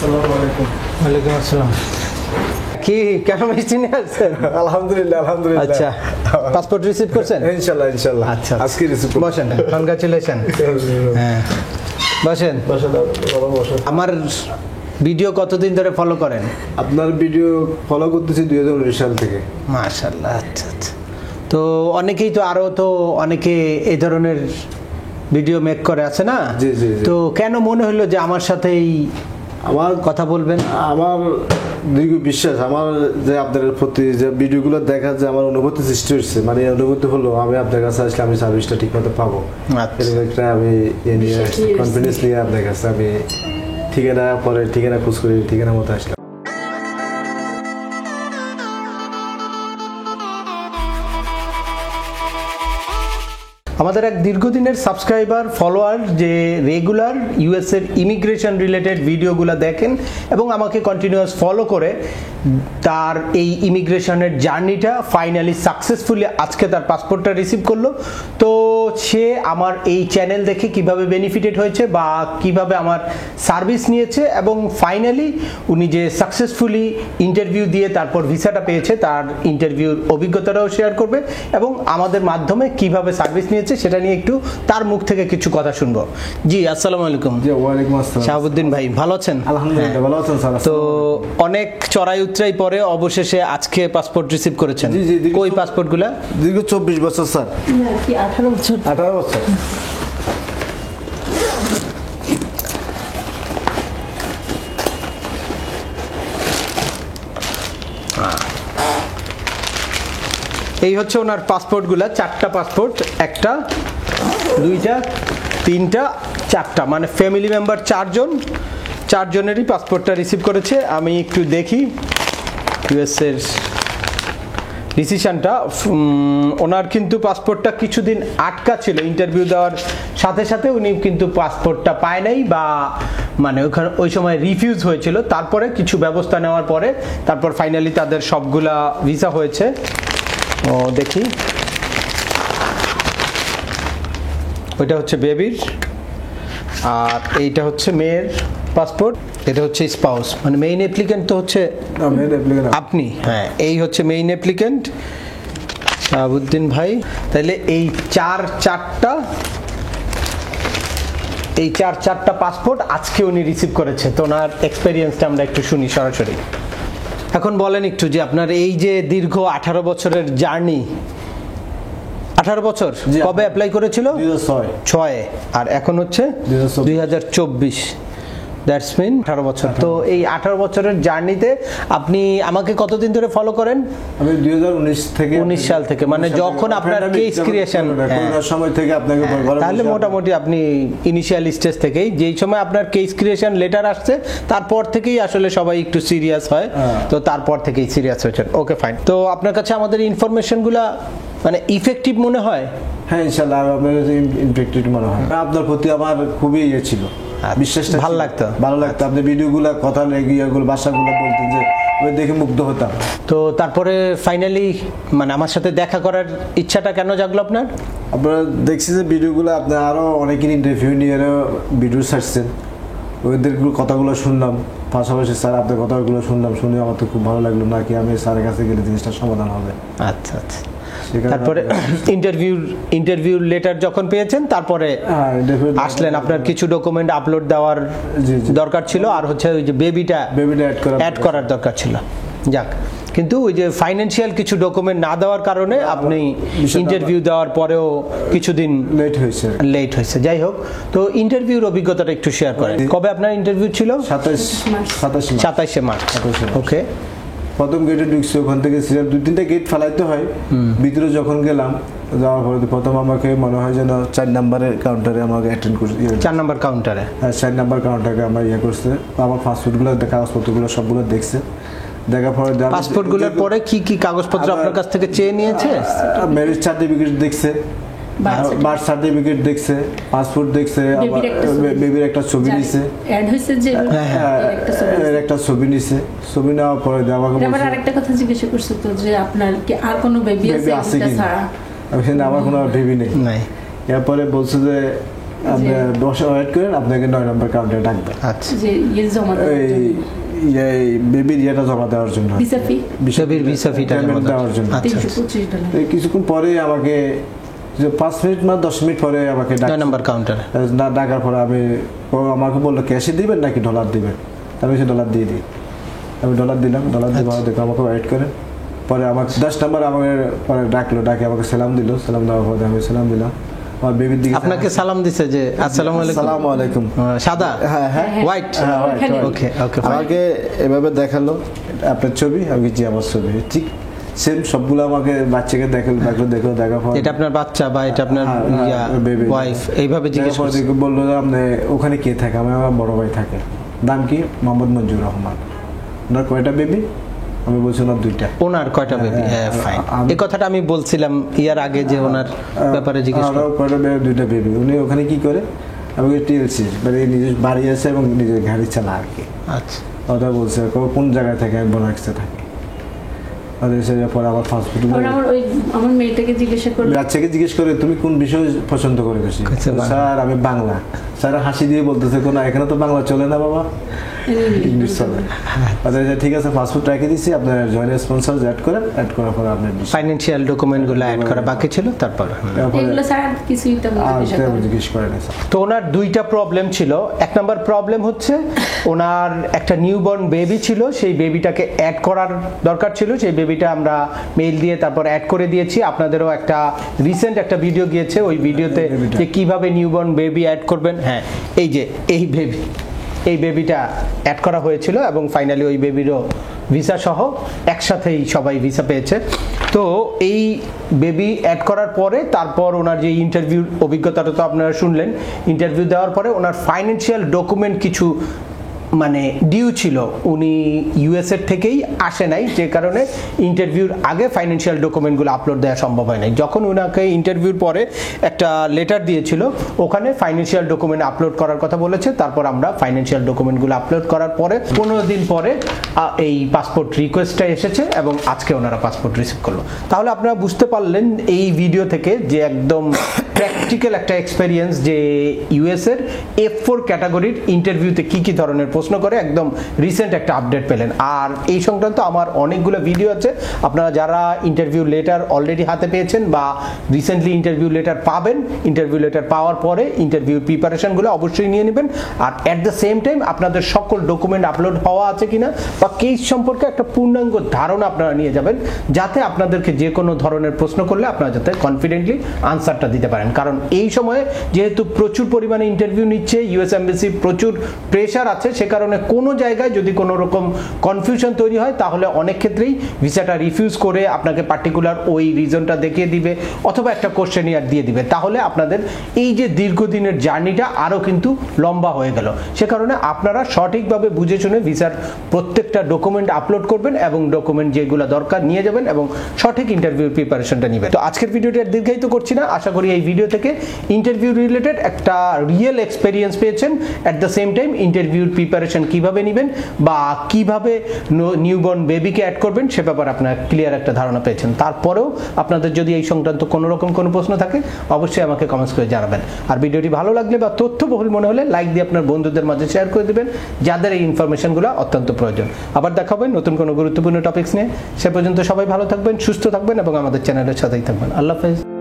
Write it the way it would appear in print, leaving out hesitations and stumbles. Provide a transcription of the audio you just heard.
আসসালামু আলাইকুম। ওয়ালাইকুম আসসালাম। কি কেন মিষ্টি নিয়ে আসছেন? আলহামদুলিল্লাহ আলহামদুলিল্লাহ। আচ্ছা, পাসপোর্ট রিসিভ করছেন? ইনশাআল্লাহ ইনশাআল্লাহ। আচ্ছা আজকে রিসিভ বসেন, কনগ্রাচুলেশন। হ্যাঁ বসেন। আমার ভিডিও কতদিন ধরে ফলো করেন? আপনার ভিডিও ফলো করতেছি 2019 সাল থেকে। মাশাআল্লাহ। আচ্ছা আচ্ছা। তো অনেকেই তো আরো তো অনেকে এই ধরনের ভিডিও মেক করে আছে না? জি জি। তো কেন মনে হলো যে আমার সাথেই আমার কথা বলবেন? আমার দীর্ঘ বিশ্বাস, আমার যে আপনাদের প্রতি যে ভিডিওগুলো দেখা যায় আমার অনুভূতি সৃষ্টি হচ্ছে, মানে অনুভূতি হলো আমি আপনার কাছে আসলে আমি সার্ভিসটা ঠিক মতো পাবো। এরকম একটা আমি কনফিডেন্স নিয়ে আপনার কাছে আমি ঠিকানা খোঁজ করি, ঠিকানা মতো আসলাম। আমাদের এক দীর্ঘদিনের সাবস্ক্রাইবার ফলোয়ার যে রেগুলার ইউএস এর ইমিগ্রেশন রিলেটেড ভিডিওগুলো দেখেন এবং আমাকে কন্টিনিউয়াস ফলো করে তার এই ইমিগ্রেশনের জার্নিটা ফাইনালি সাকসেসফুলি আজকে তার পাসপোর্টটা রিসিভ করলো। তো সে আমার এই চ্যানেল দেখে কিভাবে বেনিফিটেড হয়েছে বা কিভাবে আমার সার্ভিস নিয়েছে এবং ফাইনালি উনি যে সাকসেসফুলি ইন্টারভিউ দিয়ে তারপর ভিসাটা পেয়েছে তার ইন্টারভিউর অভিজ্ঞতাটাও শেয়ার করবে এবং আমাদের মাধ্যমে কিভাবে সার্ভিস নিয়েছে সেটা নিয়ে একটু তার মুখ থেকে কিছু কথা শুনবো। জি আসসালামু আলাইকুম। জি ওয়ালাইকুম আসসালাম। শাহাবুদ্দিন ভাই ভালো আছেন? আলহামদুলিল্লাহ ভালো আছেন স্যার। তো অনেক চড়াই উতরাই পরে অবশেষে আজকে পাসপোর্ট রিসিভ করেছেন। জি জি। কই পাসপোর্টগুলো? দীর্ঘ 24 বছর স্যার। কি 18 বছর? 18 বছর। এই হচ্ছে ওনার পাসপোর্টগুলো, 4টা পাসপোর্ট, একটা দুইটা তিনটা চারটা, মানে ফ্যামিলি মেম্বার 4জনেরই পাসপোর্টটা রিসিভ করেছে। আমি একটু দেখি ইউএসএর ডিসিশনটা। ওনার কিন্তু পাসপোর্টটা কিছুদিন আটকা ছিল, ইন্টারভিউ দেওয়ার সাথে সাথে উনি কিন্তু পাসপোর্টটা পায় নাই বা মানে ওখানে ওই সময় রিফিউজ হয়েছিল। তারপরে কিছু ব্যবস্থা নেওয়ার পরে তারপর ফাইনালি তাদের সবগুলা ভিসা হয়েছে। ও দেখি, ওইটা হচ্ছে বেবির আর এইটা হচ্ছে মেয়ের পাসপোর্ট। এটা হচ্ছে স্পাউস, মানে মেইন অ্যাপ্লিকেন্ট তো হচ্ছে আপনি। হ্যাঁ, এই হচ্ছে মেইন অ্যাপ্লিকেন্ট শাহাবুদ্দিন ভাই। তাহলে এই চারটা পাসপোর্ট আজকে উনি রিসিভ করেছে। তো ওনার এক্সপেরিয়েন্সটা আমরা একটু শুনি সরাসরি। এখন বলেন একটু যে আপনার এই যে দীর্ঘ 18 বছরের জার্নি, 18 বছর কবে অ্যাপ্লাই করেছিল? 2006 আর এখন হচ্ছে 2024, দ্যাটস মিন 18 বছর। তো এই 18 বছরের জার্নিতে আপনি আমাকে কতদিন ধরে ফলো করেন? আমি 2019 সাল থেকে, মানে যখন আপনার কেস ক্রিয়েশন সময় থেকে আপনাকে তাহলে মোটামুটি আপনি ইনিশিয়াল স্টেজ থেকেই, যেই সময় আপনার কেস ক্রিয়েশন লেটার আসছে তারপর থেকেই আসলে সবাই একটু সিরিয়াস হয়। তো তারপর থেকেই সিরিয়াস হয়েছেন। Okay fine. তো আপনার কাছে আমাদের ইনফরমেশনগুলো মানে ইফেক্টিভ মনে হয়? হ্যাঁ ইনশাআল্লাহ আপনার কাছে ইফেক্টিভ মনে হয়। আপনার প্রতি আমার খুবই ইয়ে ছিল, বিশ্বাসটা ভালো লাগতো। আপনি ভিডিওগুলো কথা লেগুলো ভাষাগুলো বলতেন যে ওই দেখে মুগ্ধ হতাম। তো তারপরে ফাইনালি মানে আমার সাথে দেখা করার ইচ্ছাটা কেন জাগলো আপনার? আপনারা দেখছি যে ভিডিওগুলো আপনার আরো অনেকের ইন্টারভিউ নিয়ে ভিডিও ছাড়ছেন, ওদের কথাগুলো শুনলাম, পাশাপাশি স্যার আপনার কথাগুলো শুনলাম, শুনে আমার তো খুব ভালো লাগলো, নাকি আমি স্যারের কাছে গেলে জিনিসটা সমাধান হবে। আচ্ছা আচ্ছা। তারপরে ইন্টারভিউ লেটার যখন পেয়েছেন তারপরে আসলেন, আপনার কিছু ডকুমেন্ট আপলোড দেওয়ার দরকার ছিল আর হচ্ছে ওই যে বেবিটা অ্যাড করার দরকার ছিল। যাক, কিন্তু ওই যে ফাইন্যান্সিয়াল কিছু ডকুমেন্ট না দেওয়ার কারণে আপনি ইন্টারভিউ দেওয়ার পরেও কিছুদিন লেট হয়েছে। যাই হোক, তো ইন্টারভিউর অভিজ্ঞতাটা একটু শেয়ার করেন। কবে আপনার ইন্টারভিউ ছিল? 27শে মার্চ। ওকে। প্রথম গেটে ঢুকছি, ওখান থেকে 2-3টা গেট ফেলাইতে হয়। ভিতরে যখন গেলাম, যাওয়ার পরে প্রথম আমাকে মনে হয় যেন 4 নম্বরের কাউন্টারে আমাকে অ্যাটেন্ড করছে। 4 নম্বর কাউন্টারে? হ্যাঁ, 4 নম্বর কাউন্টারে আমার করছে। আমার পাসপোর্টগুলো কাগজপত্রগুলো সবগুলো দেখছে। দেখার পরে পাসপোর্টগুলোর পরে কি কি কাগজপত্র আপনার কাছ থেকে চেয়ে নিয়েছে? ম্যারেজ সার্টিফিকেট দেখছে, বার্থ সার্টিফিকেট দেখছে, পাসপোর্ট দেখছে, বেবির একটা ছবি নিছে, একটা ছবি নিছে। ছবি নেওয়ার পরে আমাকে আরেকটা কথা জিজ্ঞাসা করছে তো যে আপনার কি আর কোনো বেবি আছে কিনা? আমার কোনো বেবি নেই। এরপরে বলছে যে আপনি বসে ওয়েট করেন, আপনাকে 9 নম্বর কাউন্টারে ডাকবে। আচ্ছা, যে ইয়ে জমা দেওয়ার জন্য। এই বেবির ইয়েটা জমা দেওয়ার জন্য, ভিসা ফি, বেবির ভিসা ফিটা পেমেন্ট দেওয়ার জন্য। আচ্ছা, $325। এই কিছুক্ষণ পরে আমাকে 5 মিনিট বা 10 মিনিট পরে আমাকে 9 নম্বর কাউন্টারে ডাকার পরে ও আমাকে বললো ক্যাশে দিবেন নাকি ডলার দিবেন। আমি সে ডলার দিয়ে দিই। আমি ডলার দিলাম, ডলার দিয়ে দেখো আমাকে ওয়েট করেন। পরে আমাকে 10 নম্বর আমাকে পরে ডাকলো, ডাকে আমাকে সালাম দিল। সালাম দেওয়ার পরে আমি সালাম দিলাম। আমার বেবির দিকে আপনাকে সালাম দিছে যে আসসালামু আলাইকুম। আসসালামু আলাইকুম। সাদা, হ্যাঁ হ্যাঁ হোয়াইট, ওকে ওকে। আমাকে এভাবে দেখালো, আপনার ছবি। আমি জি আমার ছবি ঠিক সেম সবগুলো আমাকে বাচ্চাকে দেখার পর এটা আপনার বাচ্চা বা এটা আপনার ওয়াইফ এইভাবে জিজ্ঞেস করছে। বললো যে আপনি ওখানে কে থাকে? আমার বড় ভাই থাকে। নাম কি? মোহাম্মদ মঞ্জুর রহমান। ওনার কয়টা বেবি? আমি বলছি ওনার 2টা। ওনার কয়টা বেবি? হ্যাঁ ফাইন। এই কথাটা আমি বলছিলাম ইয়ার আগে যে ওনার ব্যাপারে জিজ্ঞেস করলাম। কয়টা বেবি? 2টা বেবি। উনি ওখানে কি করে? আমি টিএলসি মানে নিজের বাড়ি আছে এবং নিজের গাড়ি চালা আর কি। আচ্ছা, ওটা বলছে কোন জায়গায় থাকে? আমি বনাক্সে থাকি। পরে আমার ফাস্টফুড আমার মেয়েটাকে জিজ্ঞাসা করলো, বাচ্চাকে জিজ্ঞেস করে তুমি কোন বিষয় পছন্দ করে বেশি? স্যার আমি বাংলা। স্যার হাসি দিয়ে বলতেছে কোন এখানে তো বাংলা চলে না বাবা, ইংলিশ চলে। আচ্ছা ঠিক আছে, ফাস্টফুড রেখে দিচ্ছি, আপনার জয়েন্ট স্পন্সর অ্যাড করেন। অ্যাড করার পর আপনার ফাইন্যান্সিয়াল ডকুমেন্টগুলো অ্যাড করা বাকি ছিল। তারপর এগুলো স্যার কিছুই জিজ্ঞেস করে না। তো ওনার 2টা প্রবলেম ছিল। 1 নম্বর প্রবলেম হচ্ছে ওনার একটা নিউবর্ন বেবি ছিল, সেই বেবিটাকে অ্যাড করার দরকার ছিল। সেই বেবিটা আমরা মেইল দিয়ে তারপর অ্যাড করে দিয়েছি। আপনাদেরও একটা রিসেন্ট একটা ভিডিও গিয়েছে, ওই ভিডিওতে যে কিভাবে নিউবর্ন বেবি অ্যাড করবেন। হ্যাঁ, এই যে এই বেবিটা অ্যাড করা হয়েছিল এবং ফাইনালি ওই বেবিরও ভিসা সহ একসাথেই সবাই ভিসা পেয়েছে। তো এই বেবি অ্যাড করার পরে তারপর ওনার যে ইন্টারভিউর অভিজ্ঞতাটা তো আপনারা শুনলেন। ইন্টারভিউ দেওয়ার পরে ওনার ফাইন্যান্সিয়াল ডকুমেন্ট কিছু মানে ডিউ ছিল, উনি ইউএসএর থেকেই আসে নাই, যে কারণে ইন্টারভিউর আগে ফাইন্যান্সিয়াল ডকুমেন্টগুলো আপলোড দেওয়া সম্ভব হয় নাই। যখন ওনাকে ইন্টারভিউর পরে একটা লেটার দিয়েছিল, ওখানে ফাইন্যান্সিয়াল ডকুমেন্ট আপলোড করার কথা বলেছে। তারপর আমরা ফাইন্যান্সিয়াল ডকুমেন্টগুলো আপলোড করার পরে 15 দিন পরে এই পাসপোর্ট রিকোয়েস্টটা এসেছে এবং আজকে ওনারা পাসপোর্ট রিসিভ করলো। তাহলে আপনারা বুঝতে পারলেন এই ভিডিও থেকে যে একদম প্র্যাকটিক্যাল একটা এক্সপেরিয়েন্স যে ইউএসএর F4 ক্যাটাগরির ইন্টারভিউতে কি কি ধরনের প্রশ্ন করে একদম রিসেন্ট একটা আপডেট পেলেন। আর এই সংক্রান্ত আমার অনেকগুলো ভিডিও আছে, আপনারা যারা ইন্টারভিউ লেটার অলরেডি হাতে পেয়েছেন বা রিসেন্টলি ইন্টারভিউ লেটার পাবেন, ইন্টারভিউ লেটার পাওয়ার পরে ইন্টারভিউর প্রিপারেশনগুলো অবশ্যই নিয়ে নেবেন। আর অ্যাট দ্য সেম টাইম আপনাদের সকল ডকুমেন্ট আপলোড হওয়া আছে কিনা বা কেস সম্পর্কে একটা পূর্ণাঙ্গ ধারণা আপনারা নিয়ে যাবেন, যাতে আপনাদেরকে যে কোনো ধরনের প্রশ্ন করলে আপনারা যাতে কনফিডেন্টলি আনসারটা দিতে পারেন। কারণ এই সময়ে যেহেতু প্রচুর পরিমাণে ইন্টারভিউ নিচ্ছে, ইউএস এমবাসি প্রচুর প্রেশার আছে, সে কারণে কোনো জায়গায় যদি কোনো রকম কনফিউশন তৈরি হয় তাহলে অনেক ক্ষেত্রেই ভিসাটা রিফিউজ করে আপনাকে পার্টিকুলার ওই রিজনটা দেখিয়ে দিবে অথবা একটা কোশ্চেনিয়ার দিয়ে দিবে। তাহলে আপনাদের এই যে দীর্ঘদিনের জার্নিটা আরও কিন্তু লম্বা হয়ে গেল। সে কারণে আপনারা সঠিকভাবে বুঝে শুনে ভিসার প্রত্যেকটা ডকুমেন্ট আপলোড করবেন এবং ডকুমেন্ট যেগুলো দরকার নিয়ে যাবেন এবং সঠিক ইন্টারভিউর প্রিপারেশনটা নেবেন। তো আজকের ভিডিওটা দীর্ঘায়িত করছি না, আশা করি এই ভিডিও থেকে ইন্টারভিউ রিলেটেড একটা রিয়েল এক্সপেরিয়েন্স পেয়েছেন। অ্যাট দ্য সেম টাইম ইন্টারভিউর প্রিপারেশন কিভাবে নেবেন বা কিভাবে নিউবর্ন বেবিকে অ্যাড করবেন সে ব্যাপারে আপনারা ক্লিয়ার একটা ধারণা পেয়েছেন। তারপরেও আপনাদের যদি এই সংক্রান্ত কোনো রকম কোনো প্রশ্ন থাকে অবশ্যই আমাকে কমেন্টস করে জানাবেন। আর ভিডিওটি ভালো লাগলে বা তথ্যবহুল মনে হলে লাইক দিয়ে আপনার বন্ধুদের মাঝে শেয়ার করে দেবেন যাদের এই ইনফরমেশনগুলো অত্যন্ত প্রয়োজন। আবার দেখা হবে নতুন কোনো গুরুত্বপূর্ণ টপিকস নিয়ে। সে পর্যন্ত সবাই ভালো থাকবেন, সুস্থ থাকবেন এবং আমাদের চ্যানেলের সাথেই থাকবেন। আল্লাহ হাফেজ।